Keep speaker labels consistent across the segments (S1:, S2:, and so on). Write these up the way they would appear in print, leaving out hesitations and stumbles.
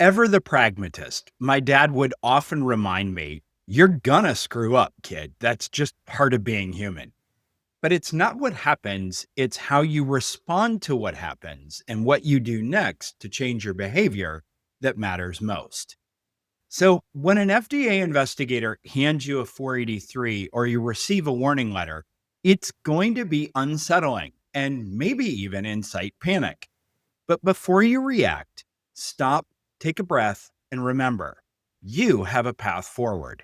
S1: Ever the pragmatist, my dad would often remind me, "You're gonna screw up, kid. That's just part of being human." But it's not what happens, it's how you respond to what happens and what you do next to change your behavior that matters most. So, when an FDA investigator hands you a 483 or you receive a warning letter, it's going to be unsettling and maybe even incite panic. But before you react, stop, take a breath, and remember, you have a path forward.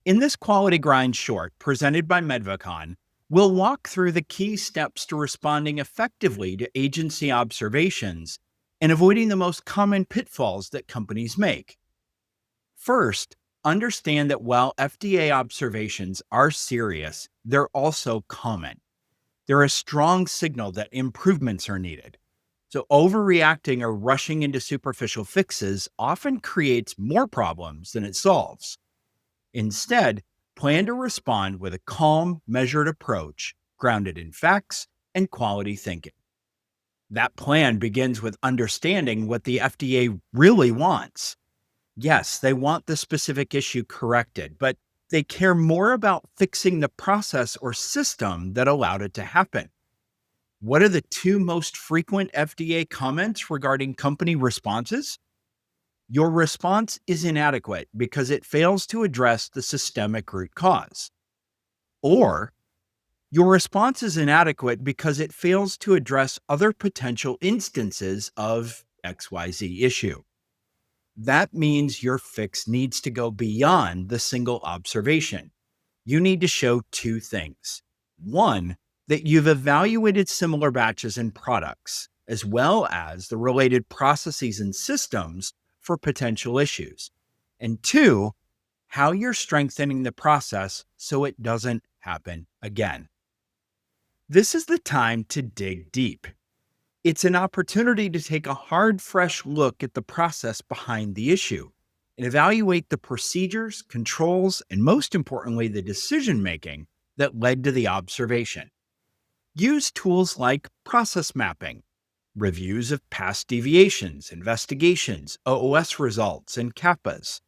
S1: In this quality grind short presented by Medvacon, we'll walk through the key steps to responding effectively to agency observations and avoiding the most common pitfalls that companies make. First, understand that while FDA observations are serious, they're also common. They're a strong signal that improvements are needed. So, overreacting or rushing into superficial fixes often creates more problems than it solves. Instead, plan to respond with a calm, measured approach grounded in facts and quality thinking. That plan begins with understanding what the FDA really wants. Yes, they want the specific issue corrected, but they care more about fixing the process or system that allowed it to happen. What are the two most frequent FDA comments regarding company responses? Your response is inadequate because it fails to address the systemic root cause. Or, your response is inadequate because it fails to address other potential instances of XYZ issue. That means your fix needs to go beyond the single observation. You need to show two things. One, that you've evaluated similar batches and products, as well as the related processes and systems for potential issues. And two, how you're strengthening the process so it doesn't happen again. This is the time to dig deep. It's an opportunity to take a hard, fresh look at the process behind the issue and evaluate the procedures, controls, and most importantly, the decision making that led to the observation. Use tools like process mapping, reviews of past deviations, investigations, OOS results, and CAPAs.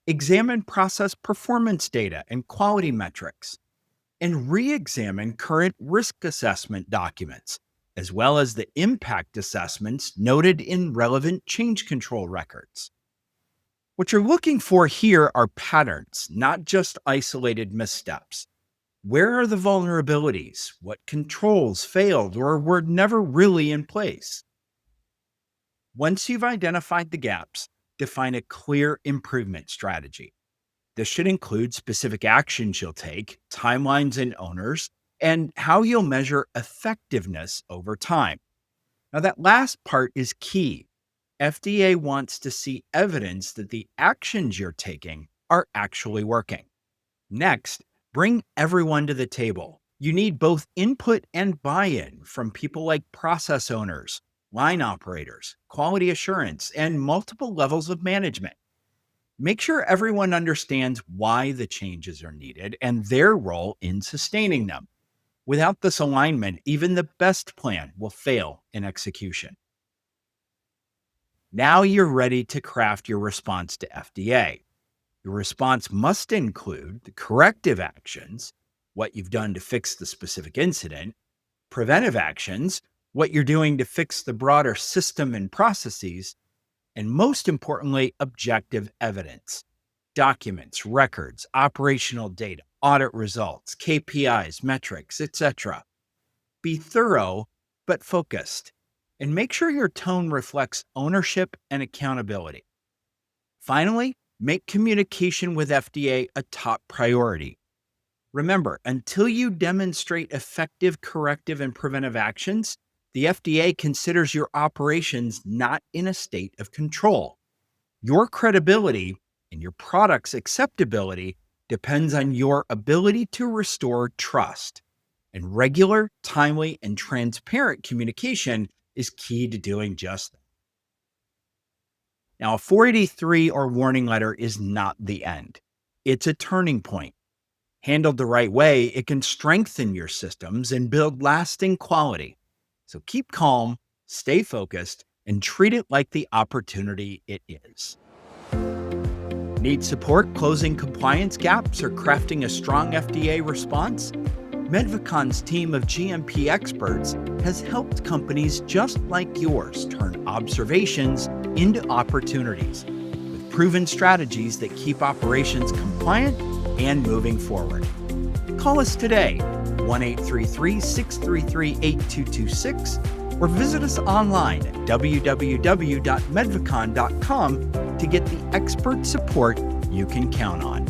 S1: Examine process performance data and quality metrics, and re examine current risk assessment documents, as well as the impact assessments noted in relevant change control records. What you're looking for here are patterns, not just isolated missteps. Where are the vulnerabilities? What controls failed or were never really in place? Once you've identified the gaps, define a clear improvement strategy. This should include specific actions you'll take, timelines and owners, and how you'll measure effectiveness over time. Now, that last part is key. FDA wants to see evidence that the actions you're taking are actually working. Next, bring everyone to the table. You need both input and buy in from people like process owners, line operators, quality assurance, and multiple levels of management. Make sure everyone understands why the changes are needed and their role in sustaining them. Without this alignment, even the best plan will fail in execution. Now you're ready to craft your response to FDA. Your response must include the corrective actions, what you've done to fix the specific incident, preventive actions, what you're doing to fix the broader system and processes, and most importantly, objective evidence, documents, records, operational data, audit results, KPIs, metrics, etc. Be thorough, but focused, and make sure your tone reflects ownership and accountability. Finally, make communication with FDA a top priority. Remember, until you demonstrate effective corrective and preventive actions, the FDA considers your operations not in a state of control. Your credibility and your product's acceptability depends on your ability to restore trust. And regular, timely, and transparent communication is key to doing just that. Now, a 483 or warning letter is not the end. It's a turning point. Handled the right way, it can strengthen your systems and build lasting quality. So keep calm, stay focused, and treat it like the opportunity it is. Need support closing compliance gaps or crafting a strong FDA response? Medvacon's team of GMP experts has helped companies just like yours turn observations into opportunities with proven strategies that keep operations compliant and moving forward. Call us today, 1-833-633-8226, or visit us online at www.medvacon.com to get the expert support you can count on.